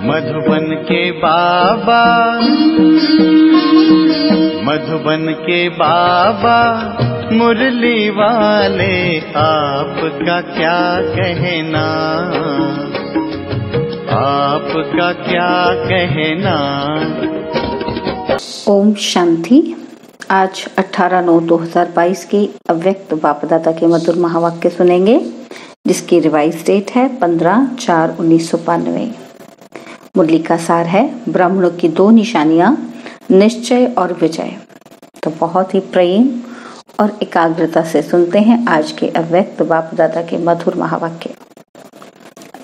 मधुबन के बाबा, मधुबन के बाबा मुरली वाले, आपका क्या कहना, आपका क्या कहना। ओम शांति। आज 18/9/2022 की अव्यक्त बाप दादा के मधुर महावाक्य सुनेंगे, जिसकी रिवाइज डेट है 15/4/1992। मुरली का सार है ब्राह्मणों की 2 निशानियां, निश्चय और विजय। तो बहुत ही प्रेम और एकाग्रता से सुनते हैं आज के अव्यक्त बाप दादा के मधुर महावाक्य।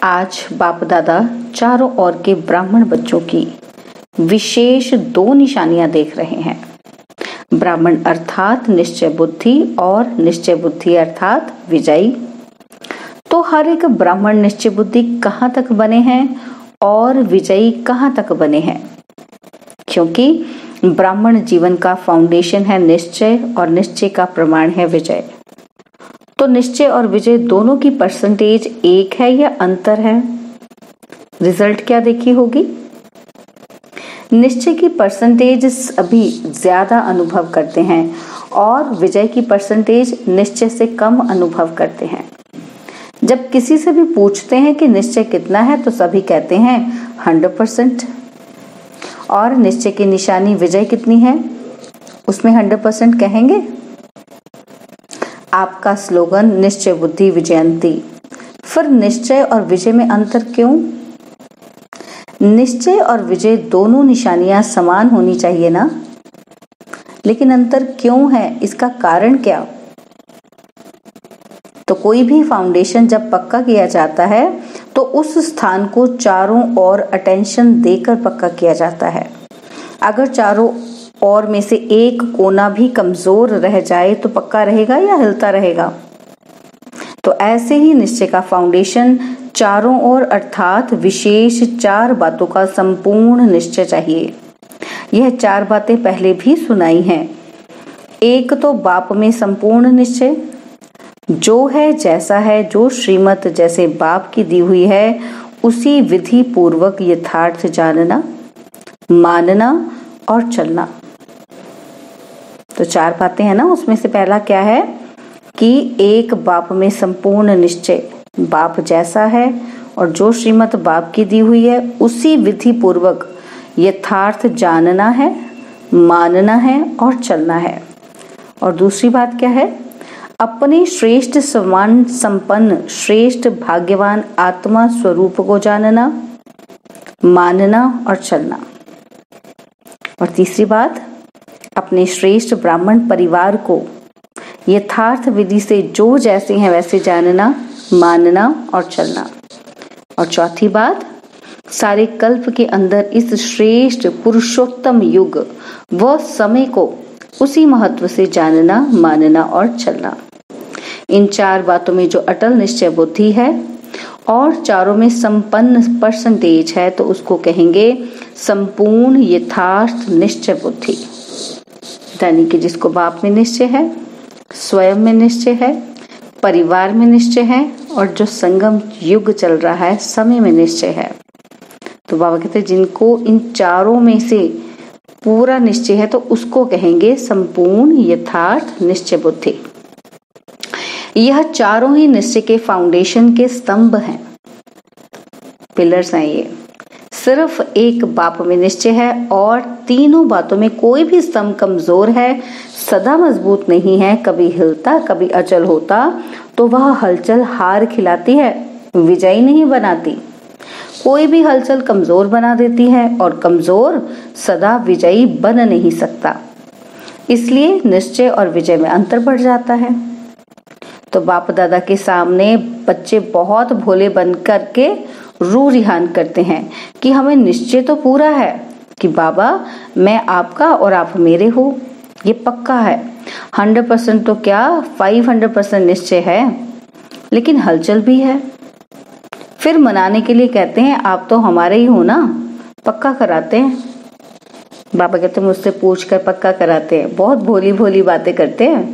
आज बाप दादा चारों ओर के ब्राह्मण बच्चों की विशेष 2 निशानियां देख रहे हैं। ब्राह्मण अर्थात निश्चय बुद्धि और निश्चय बुद्धि अर्थात विजयी। तो हर एक ब्राह्मण निश्चय बुद्धि कहाँ तक बने हैं और विजयी कहाँ तक बने हैं, क्योंकि ब्राह्मण जीवन का फाउंडेशन है निश्चय और निश्चय का प्रमाण है विजय। तो निश्चय और विजय दोनों की परसेंटेज एक है या अंतर है? रिजल्ट क्या देखी होगी? निश्चय की परसेंटेज अभी ज्यादा अनुभव करते हैं और विजय की परसेंटेज निश्चय से कम अनुभव करते हैं। जब किसी से भी पूछते हैं कि निश्चय कितना है तो सभी कहते हैं 100%। और निश्चय की निशानी विजय कितनी है, उसमें 100% कहेंगे? आपका स्लोगन निश्चय बुद्धि विजयंती, फिर निश्चय और विजय में अंतर क्यों? निश्चय और विजय दोनों निशानियां समान होनी चाहिए ना, लेकिन अंतर क्यों है, इसका कारण क्या? तो कोई भी फाउंडेशन जब पक्का किया जाता है तो उस स्थान को चारों ओर अटेंशन देकर पक्का किया जाता है। अगर चारों ओर में से एक कोना भी कमजोर रह जाए तो पक्का रहेगा या हिलता रहेगा? तो ऐसे ही निश्चय का फाउंडेशन चारों ओर अर्थात विशेष 4 बातों का संपूर्ण निश्चय चाहिए। यह 4 बातें पहले भी सुनाई हैं। एक तो बाप में संपूर्ण निश्चय, जो है जैसा है, जो श्रीमत जैसे बाप की दी हुई है उसी विधि पूर्वक यथार्थ जानना, मानना और चलना। तो 4 बातें हैं ना, उसमें से पहला क्या है कि एक बाप में संपूर्ण निश्चय, बाप जैसा है और जो श्रीमत बाप की दी हुई है उसी विधि पूर्वक यथार्थ जानना है, मानना है और चलना है। और दूसरी बात क्या है? अपने श्रेष्ठ समान संपन्न श्रेष्ठ भाग्यवान आत्मा स्वरूप को जानना, मानना और चलना। और तीसरी बात, अपने श्रेष्ठ ब्राह्मण परिवार को यथार्थ विधि से जो जैसे हैं वैसे जानना, मानना और चलना। और चौथी बात, सारे कल्प के अंदर इस श्रेष्ठ पुरुषोत्तम युग व समय को उसी महत्व से जानना, मानना और चलना। इन 4 बातों में जो अटल निश्चय बुद्धि है और चारों में संपन्न परसेंटेज है तो उसको कहेंगे संपूर्ण यथार्थ निश्चय बुद्धि। यानी कि जिसको बाप में निश्चय है, स्वयं में निश्चय है, परिवार में निश्चय है और जो संगम युग चल रहा है समय में निश्चय है। तो बाबा कहते हैं जिनको इन चारों में से पूरा निश्चय है तो उसको कहेंगे संपूर्ण यथार्थ निश्चय बुद्धि। यह चारों ही निश्चय के फाउंडेशन के स्तंभ हैं, पिलर्स हैं। ये सिर्फ एक बाप में निश्चय है और तीनों बातों में कोई भी स्तंभ कमजोर है, सदा मजबूत नहीं है, कभी हिलता कभी अचल होता तो वह हलचल हार खिलाती है, विजयी नहीं बनाती। कोई भी हलचल कमजोर बना देती है और कमजोर सदा विजयी बन नहीं सकता। इसलिए निश्चय और विजय में अंतर बढ़ जाता है। तो बाप दादा के सामने बच्चे बहुत भोले बन करके रू रिहान करते हैं कि हमें निश्चय तो पूरा है कि बाबा मैं आपका और आप मेरे हो, ये पक्का है। 100% तो क्या 500% निश्चय है, लेकिन हलचल भी है। फिर मनाने के लिए कहते हैं आप तो हमारे ही हो ना, पक्का कराते हैं। बाबा कहते हैं मुझसे पूछ कर पक्का कराते हैं। बहुत भोली भोली बातें करते हैं।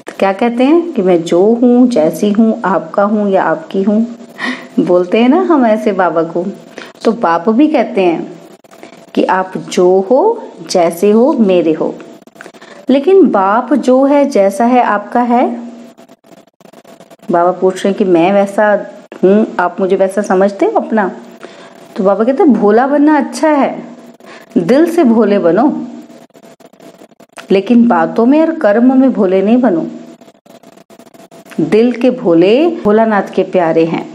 तो क्या कहते हैं कि मैं जो हूँ, जैसी हूँ, आपका हूँ या आपकी हूँ, बोलते हैं ना हम ऐसे बाबा को। तो बाप भी कहते हैं कि आप जो हो जैसे हो मेरे हो। लेकिन बाप जो है जैसा है आपका है? बाबा पूछ रहे हैं कि मैं वैसा हूं, आप मुझे वैसा समझते हो अपना? तो बाबा कहते हैं भोला बनना अच्छा है, दिल से भोले बनो, लेकिन बातों में और कर्म में भोले नहीं बनो। दिल के भोले भोलानाथ के प्यारे हैं,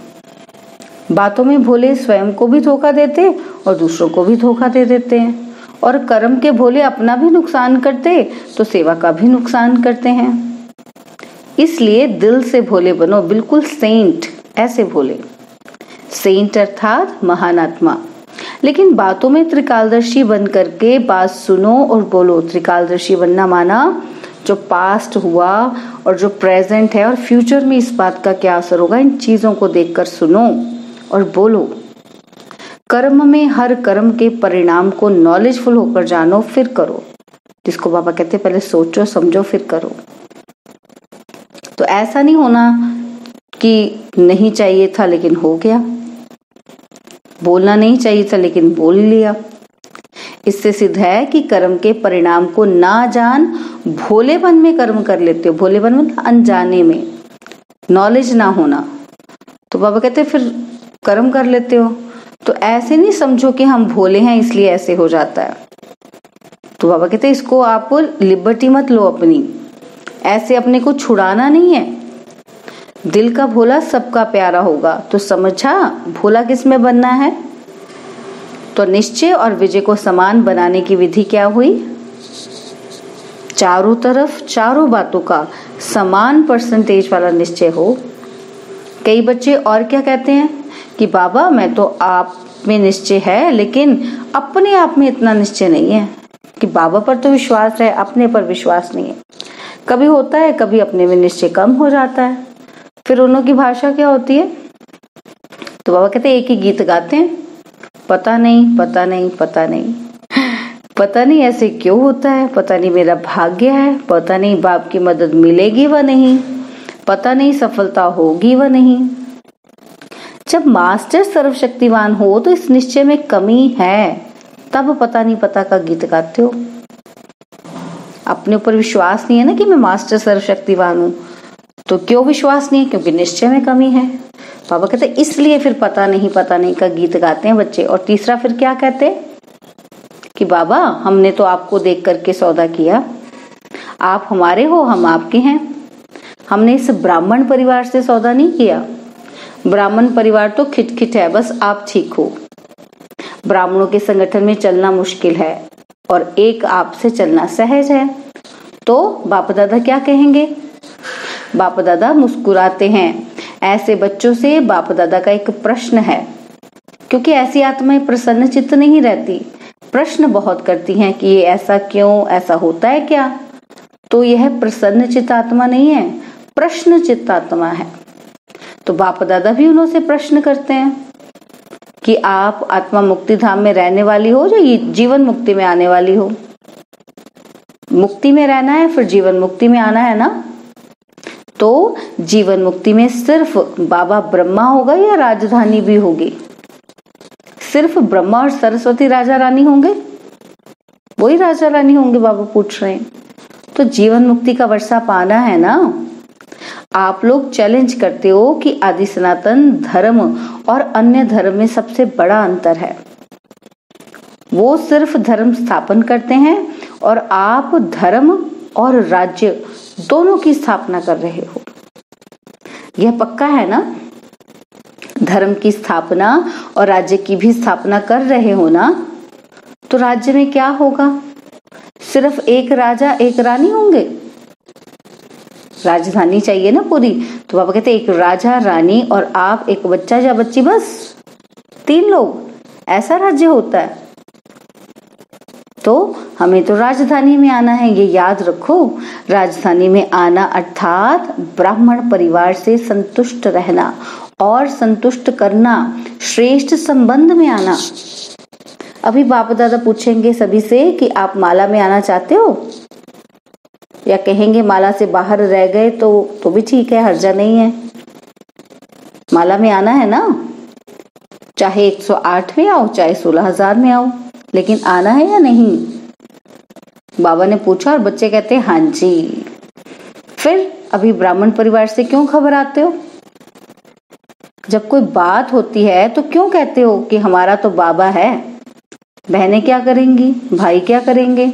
बातों में भोले स्वयं को भी धोखा देते और दूसरों को भी धोखा दे देते हैं, और कर्म के भोले अपना भी नुकसान करते तो सेवा का भी नुकसान करते हैं। इसलिए दिल से भोले बनो, बिल्कुल सेंट ऐसे भोले। सेंट अर्थात महान आत्मा। लेकिन बातों में त्रिकालदर्शी बन करके बात सुनो और बोलो। त्रिकालदर्शी बनना माना जो पास्ट हुआ और जो प्रेजेंट है और फ्यूचर में इस बात का क्या असर होगा, इन चीजों को देखकर सुनो और बोलो। कर्म में हर कर्म के परिणाम को नॉलेजफुल होकर जानो, फिर करो। जिसको बाबा कहते पहले सोचो समझो फिर करो। तो ऐसा नहीं होना कि नहीं चाहिए था लेकिन हो गया, बोलना नहीं चाहिए था लेकिन बोल लिया। इससे सिद्ध है कि कर्म के परिणाम को ना जान भोलेपन में कर्म कर लेते हो। भोलेपन मतलब अनजाने में, नॉलेज ना होना। तो बाबा कहते फिर कर्म कर लेते हो। तो ऐसे नहीं समझो कि हम भोले हैं इसलिए ऐसे हो जाता है। तो बाबा कहते इसको आप लिबर्टी मत लो अपनी, ऐसे अपने को छुड़ाना नहीं है। दिल का भोला सबका प्यारा होगा। तो समझा भोला किस में बनना है? तो निश्चय और विजय को समान बनाने की विधि क्या हुई? चारों तरफ चारों बातों का समान परसेंटेज वाला निश्चय हो। कई बच्चे और क्या कहते हैं कि बाबा मैं तो आप में निश्चय है लेकिन अपने आप में इतना निश्चय नहीं है, कि बाबा पर तो विश्वास है अपने पर विश्वास नहीं है। कभी होता है, कभी अपने में निश्चय कम हो जाता है। फिर उन्हों की भाषा क्या होती है? तो बाबा कहते हैं एक ही गीत गाते हैं, पता नहीं पता नहीं पता नहीं, पता नहीं ऐसे क्यों होता है, पता नहीं मेरा भाग्य है, पता नहीं बाप की मदद मिलेगी व नहीं, पता नहीं सफलता होगी व नहीं। जब मास्टर सर्वशक्तिवान हो तो इस निश्चय में कमी है, तब पता नहीं पता का गीत गाते हो। अपने ऊपर विश्वास नहीं है ना कि मैं मास्टर सर्वशक्तिवान हूं, तो क्यों विश्वास नहीं है? क्योंकि निश्चय में कमी है। बाबा कहते इसलिए फिर पता नहीं का गीत गाते हैं बच्चे। और तीसरा फिर क्या कहते कि बाबा हमने तो आपको देख करके सौदा किया, आप हमारे हो हम आपके हैं। हमने इस ब्राह्मण परिवार से सौदा नहीं किया। ब्राह्मण परिवार तो खिटखिट है, बस आप ठीक हो। ब्राह्मणों के संगठन में चलना मुश्किल है और एक आपसे चलना सहज है। तो बाप दादा क्या कहेंगे? बाप दादा मुस्कुराते हैं। ऐसे बच्चों से बाप दादा का एक प्रश्न है, क्योंकि ऐसी आत्माएं प्रसन्न चित्त नहीं रहती, प्रश्न बहुत करती हैं कि ये ऐसा क्यों, ऐसा होता है क्या? तो यह प्रसन्न चित्त आत्मा नहीं है, प्रश्न चित्त आत्मा है। तो बाप दादा भी उन्हों से प्रश्न करते हैं कि आप आत्मा मुक्ति धाम में रहने वाली हो या जीवन मुक्ति में आने वाली हो? मुक्ति में रहना है फिर जीवन मुक्ति में आना है ना। तो जीवन मुक्ति में सिर्फ बाबा ब्रह्मा होगा या राजधानी भी होगी? सिर्फ ब्रह्मा और सरस्वती राजा रानी होंगे? वही राजा रानी होंगे, बाबा पूछ रहे हैं। तो जीवन मुक्ति का वर्षा पाना है ना। आप लोग चैलेंज करते हो कि आदि सनातन धर्म और अन्य धर्म में सबसे बड़ा अंतर है। वो सिर्फ धर्म स्थापन करते हैं और आप धर्म और राज्य दोनों की स्थापना कर रहे हो। यह पक्का है ना? धर्म की स्थापना और राज्य की भी स्थापना कर रहे हो ना। तो राज्य में क्या होगा? सिर्फ एक राजा एक रानी होंगे? राजधानी चाहिए ना पूरी। तो बाबा कहते एक राजा रानी और आप एक बच्चा या बच्ची, बस 3 लोग, ऐसा राज्य होता है। तो हमें तो राजधानी में आना है, ये याद रखो। राजधानी में आना अर्थात ब्राह्मण परिवार से संतुष्ट रहना और संतुष्ट करना, श्रेष्ठ संबंध में आना। अभी बाप दादा पूछेंगे सभी से कि आप माला में आना चाहते हो, या कहेंगे माला से बाहर रह गए तो भी ठीक है, हर्जा नहीं है। माला में आना है ना। चाहे 108 में आओ, चाहे 16,000 में आओ, लेकिन आना है या नहीं? बाबा ने पूछा और बच्चे कहते हैं हाँ जी। फिर अभी ब्राह्मण परिवार से क्यों घबराते हो? जब कोई बात होती है तो क्यों कहते हो कि हमारा तो बाबा है, बहनें क्या करेंगी, भाई क्या करेंगे?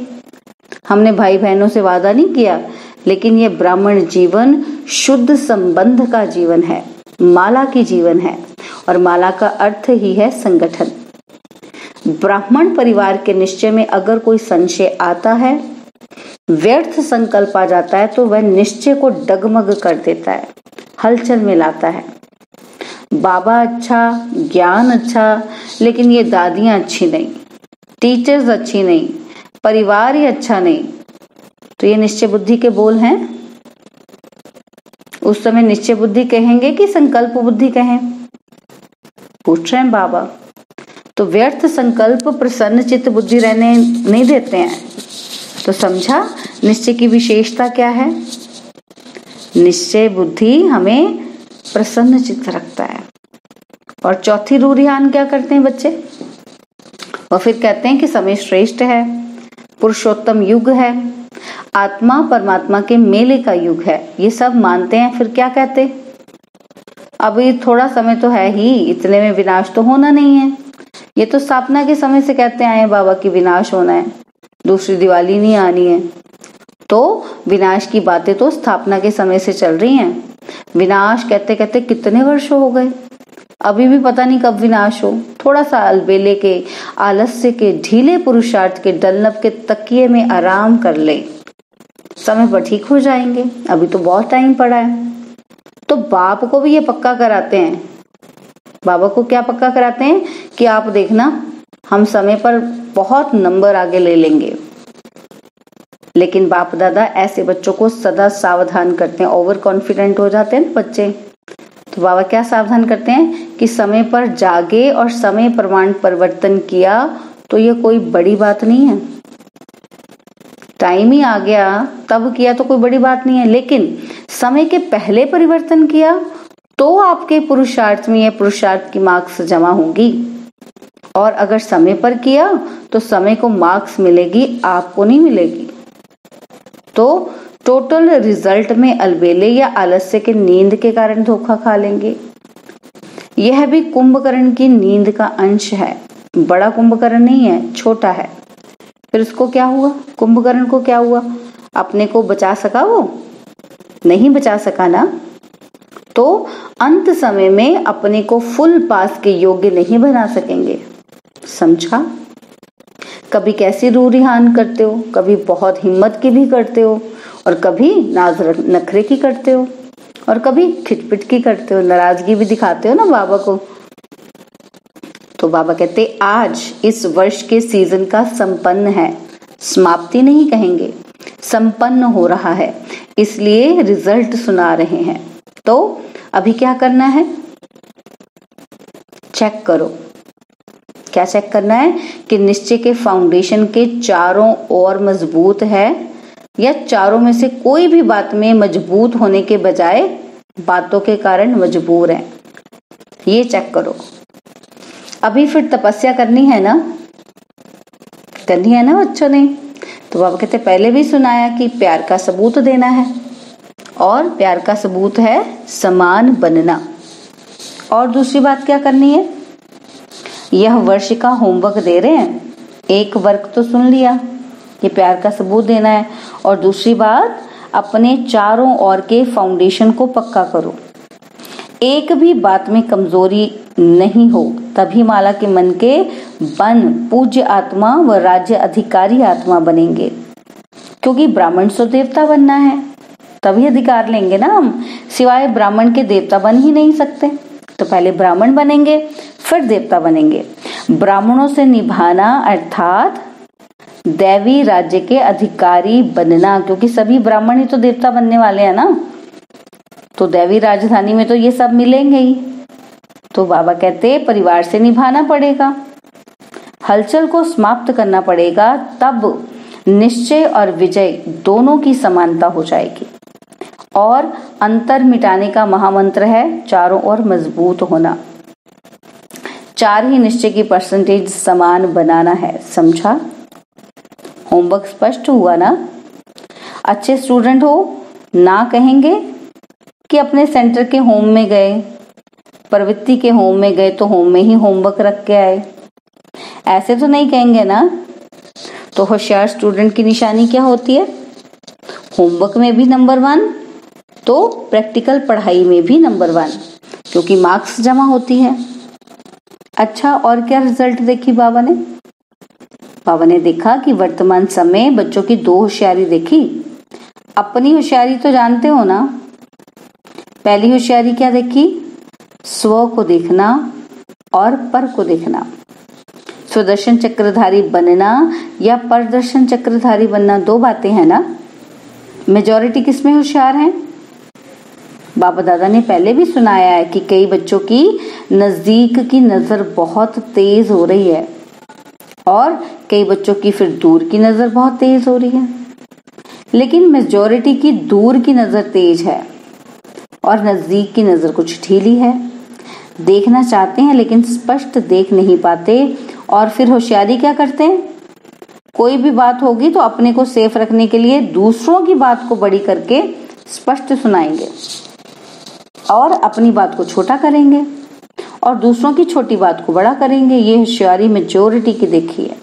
हमने भाई बहनों से वादा नहीं किया, लेकिन ये ब्राह्मण जीवन शुद्ध संबंध का जीवन है, माला की जीवन है, और माला का अर्थ ही है संगठन। ब्राह्मण परिवार के निश्चय में अगर कोई संशय आता है, व्यर्थ संकल्प आ जाता है, तो वह निश्चय को डगमग कर देता है, हलचल में लाता है। बाबा अच्छा, ज्ञान अच्छा, लेकिन ये दादियां अच्छी नहीं, टीचर्स अच्छी नहीं, परिवार ही अच्छा नहीं, तो ये निश्चय बुद्धि के बोल हैं। उस समय निश्चय बुद्धि कहेंगे कि संकल्प बुद्धि कहें? पूछ रहे हैं बाबा। तो व्यर्थ संकल्प प्रसन्न चित्त बुद्धि रहने नहीं देते हैं। तो समझा निश्चय की विशेषता क्या है? निश्चय बुद्धि हमें प्रसन्न चित्त रखता है। और चौथी रूरिहान क्या करते हैं बच्चे? और फिर कहते हैं कि समय श्रेष्ठ है, पुरुषोत्तम युग है, आत्मा परमात्मा के मेले का युग है। ये सब मानते हैं। फिर क्या कहते? अभी थोड़ा समय तो है ही, इतने में विनाश तो होना नहीं है। ये तो स्थापना के समय से कहते आए बाबा की विनाश होना है, दूसरी दिवाली नहीं आनी है। तो विनाश की बातें तो स्थापना के समय से चल रही हैं। विनाश कहते कहते कितने वर्ष हो गए, अभी भी पता नहीं कब विनाश हो। थोड़ा सा अलबेले के, आलस्य के, ढीले पुरुषार्थ के डलनप के तकिए में आराम कर ले, समय पर ठीक हो जाएंगे। अभी तो बहुत टाइम पड़ा है। तो बाप को भी ये पक्का कराते हैं। बाबा को क्या पक्का कराते हैं कि आप देखना, हम समय पर बहुत नंबर आगे ले लेंगे। लेकिन बाप दादा ऐसे बच्चों को सदा सावधान करते हैं। ओवर कॉन्फिडेंट हो जाते हैं ना बच्चे, तो बाबा क्या सावधान करते हैं कि समय पर जागे और समय प्रमाण परिवर्तन किया तो ये कोई बड़ी बात नहीं है। टाइम ही आ गया तब किया तो कोई बड़ी बात नहीं है, लेकिन समय के पहले परिवर्तन किया तो आपके पुरुषार्थ में, यह पुरुषार्थ की मार्क्स जमा होंगी। और अगर समय पर किया तो समय को मार्क्स मिलेगी, आपको नहीं मिलेगी। तो टोटल रिजल्ट में अलबेले या आलस्य के, नींद के कारण धोखा खा लेंगे। यह भी कुंभकर्ण की नींद का अंश है, बड़ा कुंभकर्ण नहीं है, छोटा है। फिर उसको क्या हुआ? कुंभकर्ण को क्या हुआ? अपने को बचा सका? वो नहीं बचा सका ना। तो अंत समय में अपने को फुल पास के योग्य नहीं बना सकेंगे। समझा? कभी कैसी रूरिहान करते हो, कभी बहुत हिम्मत की भी करते हो, और कभी नाज नखरे की करते हो, और कभी खिटपिट की करते हो, नाराजगी भी दिखाते हो ना बाबा को। तो बाबा कहते आज इस वर्ष के सीजन का संपन्न है, समाप्ति नहीं कहेंगे, संपन्न हो रहा है, इसलिए रिजल्ट सुना रहे हैं। तो अभी क्या करना है? चेक करो। क्या चेक करना है? कि निश्चय के फाउंडेशन के चारों ओर मजबूत है या चारों में से कोई भी बात में मजबूत होने के बजाय बातों के कारण मजबूर है। ये चेक करो। अभी फिर तपस्या करनी है ना, करनी है ना बच्चों ने। तो बाबा कहते पहले भी सुनाया कि प्यार का सबूत देना है, और प्यार का सबूत है समान बनना। और दूसरी बात क्या करनी है? यह वर्ष का होमवर्क दे रहे हैं। एक वर्क तो सुन लिया, ये प्यार का सबूत देना है, और दूसरी बात अपने चारों ओर के फाउंडेशन को पक्का करो। एक भी बात में कमजोरी नहीं हो, तभी माला के मन के बन पूज्य आत्मा व राज्य अधिकारी आत्मा बनेंगे। क्योंकि ब्राह्मण सो देवता बनना है, तभी अधिकार लेंगे ना हम। सिवाय ब्राह्मण के देवता बन ही नहीं सकते। तो पहले ब्राह्मण बनेंगे, फिर देवता बनेंगे। ब्राह्मणों से निभाना अर्थात दैवी राज्य के अधिकारी बनना, क्योंकि सभी ब्राह्मण ही तो देवता बनने वाले हैं ना। तो दैवी राजधानी में तो ये सब मिलेंगे ही। तो बाबा कहते परिवार से निभाना पड़ेगा, हलचल को समाप्त करना पड़ेगा, तब निश्चय और विजय दोनों की समानता हो जाएगी। और अंतर मिटाने का महामंत्र है चारों ओर मजबूत होना। 4 ही निश्चय की परसेंटेज समान बनाना है। समझा? होमवर्क स्पष्ट हुआ ना? अच्छे स्टूडेंट हो ना कहेंगे कि अपने सेंटर के होम में गए, प्रवृत्ति के होम में गए तो होम में ही होमवर्क रख के आए, ऐसे तो नहीं कहेंगे ना। तो होशियार स्टूडेंट की निशानी क्या होती है? होमवर्क में भी नंबर 1 तो प्रैक्टिकल पढ़ाई में भी नंबर 1, क्योंकि मार्क्स जमा होती है। अच्छा, और क्या रिजल्ट देखी बाबा ने? बाबा ने देखा कि वर्तमान समय बच्चों की 2 होशियारी देखी। अपनी होशियारी तो जानते हो ना। पहली होशियारी क्या देखी? स्व को देखना और पर को देखना। सुदर्शन चक्रधारी बनना या परदर्शन चक्रधारी बनना 2 बातें हैं ना। मेजॉरिटी किसमें होशियार है? बाबा दादा ने पहले भी सुनाया है कि कई बच्चों की नजदीक की नजर बहुत तेज हो रही है और कई बच्चों की फिर दूर की नजर बहुत तेज हो रही है, लेकिन मेजॉरिटी की दूर की नजर तेज है और नजदीक की नजर कुछ ढीली है। देखना चाहते हैं लेकिन स्पष्ट देख नहीं पाते और फिर होशियारी क्या करते हैं? कोई भी बात होगी तो अपने को सेफ रखने के लिए दूसरों की बात को बड़ी करके स्पष्ट सुनाएंगे और अपनी बात को छोटा करेंगे और दूसरों की छोटी बात को बड़ा करेंगे। ये होशियारी मेजॉरिटी की देखी है।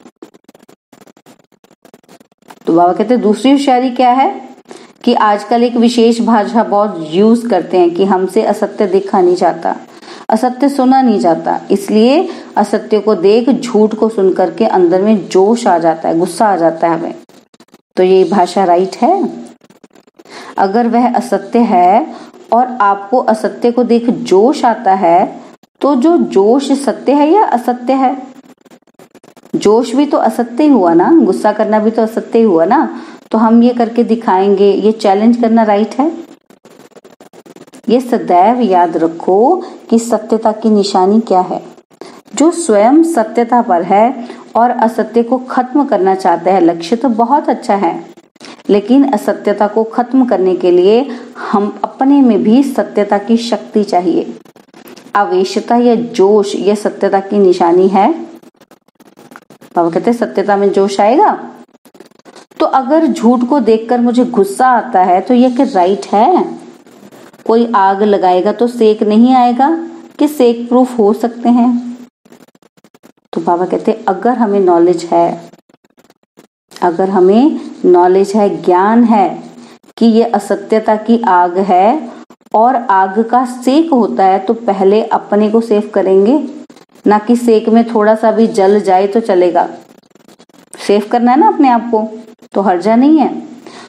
तो बाबा कहते हैं दूसरी होशियारी क्या है कि आजकल एक विशेष भाषा बहुत यूज करते हैं कि हमसे असत्य देखा नहीं जाता, असत्य सुना नहीं जाता, इसलिए असत्य को देख झूठ को सुन करके अंदर में जोश आ जाता है, गुस्सा आ जाता है हमें। तो ये भाषा राइट है? अगर वह असत्य है और आपको असत्य को देख जोश आता है तो जो जोश सत्य है या असत्य है? जोश भी तो असत्य ही हुआ ना, गुस्सा करना भी तो असत्य ही हुआ ना। तो हम ये करके दिखाएंगे, ये चैलेंज करना राइट है? ये सदैव याद रखो कि सत्यता की निशानी क्या है। जो स्वयं सत्यता पर है और असत्य को खत्म करना चाहता है, लक्ष्य तो बहुत अच्छा है, लेकिन असत्यता को खत्म करने के लिए हम अपने में भी सत्यता की शक्ति चाहिए। आवेशता या जोश ये सत्यता की निशानी है। बाबा कहते हैं सत्यता में जोश आएगा। तो अगर झूठ को देखकर मुझे गुस्सा आता है तो यह क्या राइट है? कोई आग लगाएगा तो सेक नहीं आएगा कि सेक प्रूफ हो सकते हैं? तो बाबा कहते हैं अगर हमें नॉलेज है, ज्ञान है कि ये असत्यता की आग है और आग का सेक होता है, तो पहले अपने को सेफ करेंगे, ना कि सेक में थोड़ा सा भी जल जाए तो चलेगा। सेफ करना है ना अपने आप को, तो हर्जा नहीं है।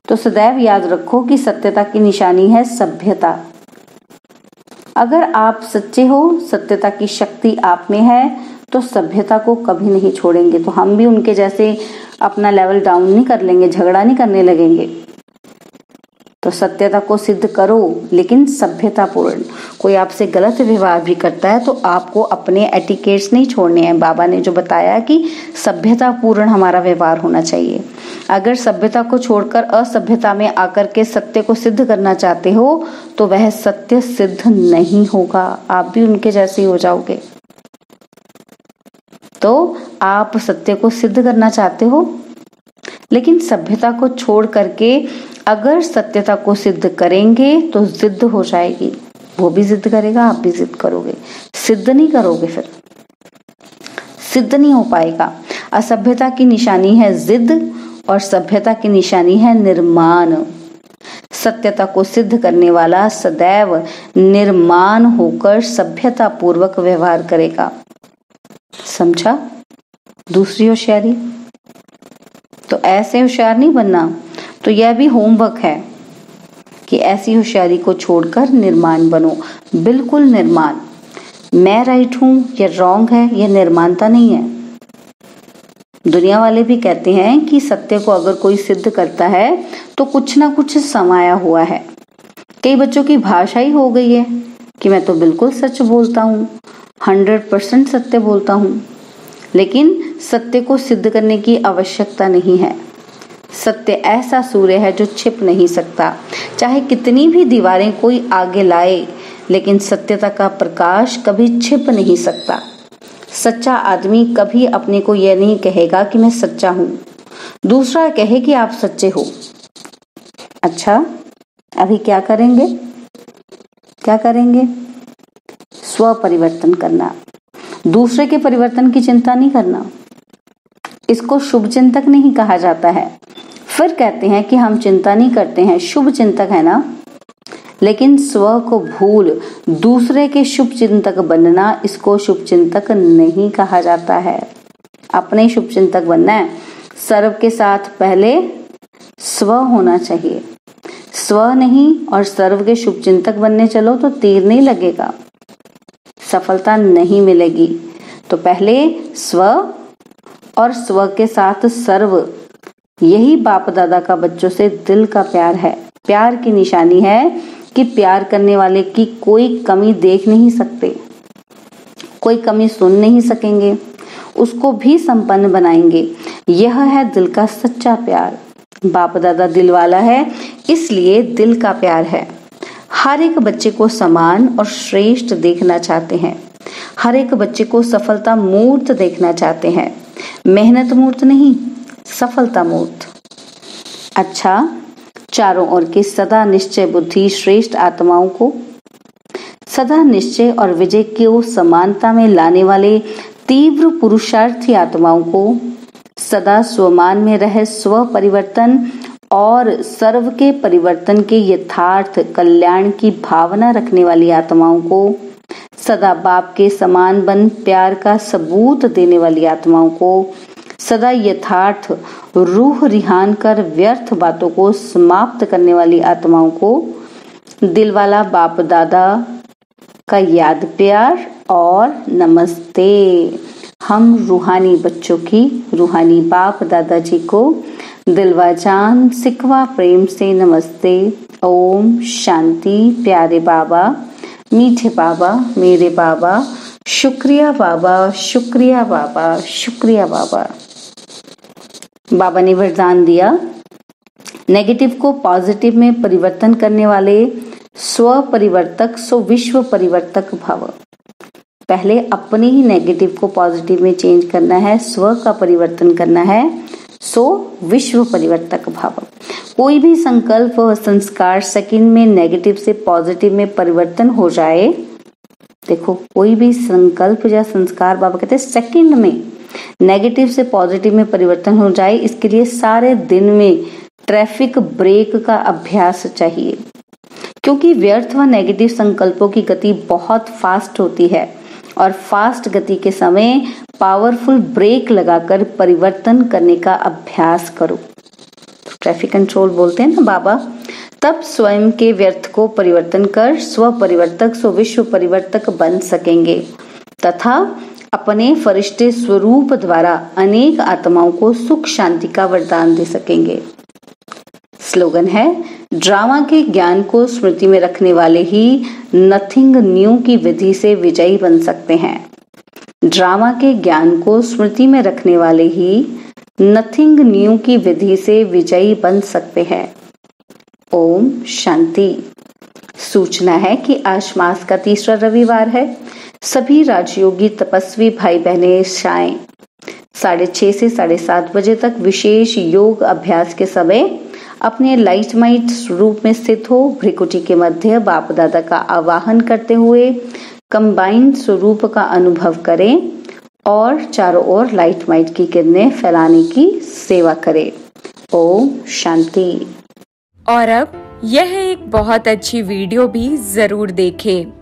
तो सदैव याद रखो कि सत्यता की निशानी है सभ्यता। अगर आप सच्चे हो, सत्यता की शक्ति आप में है, तो सभ्यता को कभी नहीं छोड़ेंगे। तो हम भी उनके जैसे अपना लेवल डाउन नहीं कर लेंगे, झगड़ा नहीं करने लगेंगे। तो सत्यता को सिद्ध करो, लेकिन सभ्यता पूर्ण। कोई आपसे गलत व्यवहार भी करता है तो आपको अपने एटिकेट्स नहीं छोड़ने हैं। बाबा ने जो बताया कि सभ्यता पूर्ण हमारा व्यवहार होना चाहिए। अगर सभ्यता को छोड़कर असभ्यता में आकर के सत्य को सिद्ध करना चाहते हो तो वह सत्य सिद्ध नहीं होगा, आप भी उनके जैसे ही हो जाओगे। तो आप सत्य को सिद्ध करना चाहते हो, लेकिन सभ्यता को छोड़ करके अगर सत्यता को सिद्ध करेंगे तो जिद हो जाएगी। वो भी जिद करेगा, आप भी जिद करोगे, सिद्ध नहीं करोगे, फिर सिद्ध नहीं हो पाएगा। असभ्यता की निशानी है जिद और सभ्यता की निशानी है निर्माण। सत्यता को सिद्ध करने वाला सदैव निर्माण होकर सभ्यता पूर्वक व्यवहार करेगा। समझा? दूसरी होशियारी। तो ऐसे होशियार नहीं बनना। तो यह भी होमवर्क है कि ऐसी होशियारी को छोड़कर निर्माण बनो। बिल्कुल निर्माण। मैं राइट हूं या रॉन्ग है, यह निर्माणता नहीं है। दुनिया वाले भी कहते हैं कि सत्य को अगर कोई सिद्ध करता है तो कुछ ना कुछ समाया हुआ है। कई बच्चों की भाषा ही हो गई है कि मैं तो बिल्कुल सच बोलता हूँ, 100% सत्य बोलता हूँ, लेकिन सत्य को सिद्ध करने की आवश्यकता नहीं है। सत्य ऐसा सूर्य है जो छिप नहीं सकता, चाहे कितनी भी दीवारें कोई आगे लाए, लेकिन सत्यता का प्रकाश कभी छिप नहीं सकता। सच्चा आदमी कभी अपने को यह नहीं कहेगा कि मैं सच्चा हूं, दूसरा कहे कि आप सच्चे हो। अच्छा, अभी क्या करेंगे? क्या करेंगे? स्व परिवर्तन करना, दूसरे के परिवर्तन की चिंता नहीं करना। इसको शुभ चिंतक नहीं कहा जाता है। फिर कहते हैं कि हम चिंता नहीं करते हैं, शुभ चिंतक है ना। लेकिन स्व को भूल दूसरे के शुभ चिंतक बनना, इसको शुभ चिंतक नहीं कहा जाता है। अपने शुभ चिंतक बनना है। सर्व के साथ पहले स्व होना चाहिए। स्व नहीं और सर्व के शुभ चिंतक बनने चलो तो तीर नहीं लगेगा, सफलता नहीं मिलेगी। तो पहले स्व और स्व के साथ सर्व, यही बाप दादा का बच्चों से दिल का प्यार है। प्यार की निशानी है कि प्यार करने वाले की कोई कमी देख नहीं सकते, कोई कमी सुन नहीं सकेंगे, उसको भी संपन्न बनाएंगे। यह है दिल का सच्चा प्यार। बाप दादा दिल वाला है, इसलिए दिल का प्यार है। हर एक बच्चे को समान और श्रेष्ठ देखना चाहते हैं। हर एक बच्चे को सफलता मूर्त देखना चाहते हैं, मेहनत मूर्त नहीं, सफलता मूर्त। अच्छा, चारों ओर के सदा निश्चय बुद्धि श्रेष्ठ आत्माओं को, सदा निश्चय और विजय को समानता में लाने वाले तीव्र पुरुषार्थी आत्माओं को, सदा स्वमान में रह स्व परिवर्तन और सर्व के परिवर्तन के यथार्थ कल्याण की भावना रखने वाली आत्माओं को, सदा बाप के समान बन प्यार का सबूत देने वाली आत्माओं को, सदा यथार्थ रूह रिहान कर व्यर्थ बातों को समाप्त करने वाली आत्माओं को दिलवाला बाप दादा का याद प्यार और नमस्ते। हम रूहानी बच्चों की रूहानी बाप दादाजी को दिलवा जान सिकवा प्रेम से नमस्ते। ओम शांति। प्यारे बाबा, मीठे बाबा, मेरे बाबा, शुक्रिया बाबा, शुक्रिया बाबा, शुक्रिया बाबा। बाबा ने वरदान दिया, नेगेटिव को पॉजिटिव में परिवर्तन करने वाले स्व परिवर्तक सो विश्व परिवर्तक भव। पहले अपने ही नेगेटिव को पॉजिटिव में चेंज करना है, स्व का परिवर्तन करना है, सो विश्व परिवर्तक भव। कोई भी संकल्प व संस्कार सेकंड में नेगेटिव से पॉजिटिव में परिवर्तन हो जाए। देखो, कोई भी संकल्प या संस्कार बाबा कहते हैं सेकंड में नेगेटिव से पॉजिटिव में परिवर्तन हो जाए, इसके लिए सारे दिन में ट्रैफिक ब्रेक का अभ्यास चाहिए। क्योंकि व्यर्थ व नेगेटिव संकल्पों की गति बहुत फास्ट होती है और फास्ट गति के समय पावरफुल ब्रेक लगाकर परिवर्तन करने का अभ्यास करो। ट्रैफिक कंट्रोल बोलते हैं ना बाबा। तब स्वयं के व्यर्थ को परिवर्तन कर स्व परिवर्तक सो विश्व परिवर्तक बन सकेंगे तथा अपने फरिश्ते स्वरूप द्वारा अनेक आत्माओं को सुख शांति का वरदान दे सकेंगे। स्लोगन है, ड्रामा के ज्ञान को स्मृति में रखने वाले ही नथिंग न्यू की विधि से विजयी बन सकते हैं। ड्रामा के ज्ञान को स्मृति में रखने वाले ही नथिंग न्यू की विधि से विजयी बन सकते हैं। ओम शांति। सूचना है कि आज मास का तीसरा रविवार है। सभी राजयोगी तपस्वी भाई बहनें शायं 6:30 से 7:30 बजे तक विशेष योग अभ्यास के समय अपने लाइट माइट स्वरूप में स्थित हो भ्रिकुटी के मध्य बाप दादा का आवाहन करते हुए कंबाइंड स्वरूप का अनुभव करें और चारों ओर लाइट माइट की किरणें फैलाने की सेवा करें। ओम शांति। और अब यह एक बहुत अच्छी वीडियो भी जरूर देखें।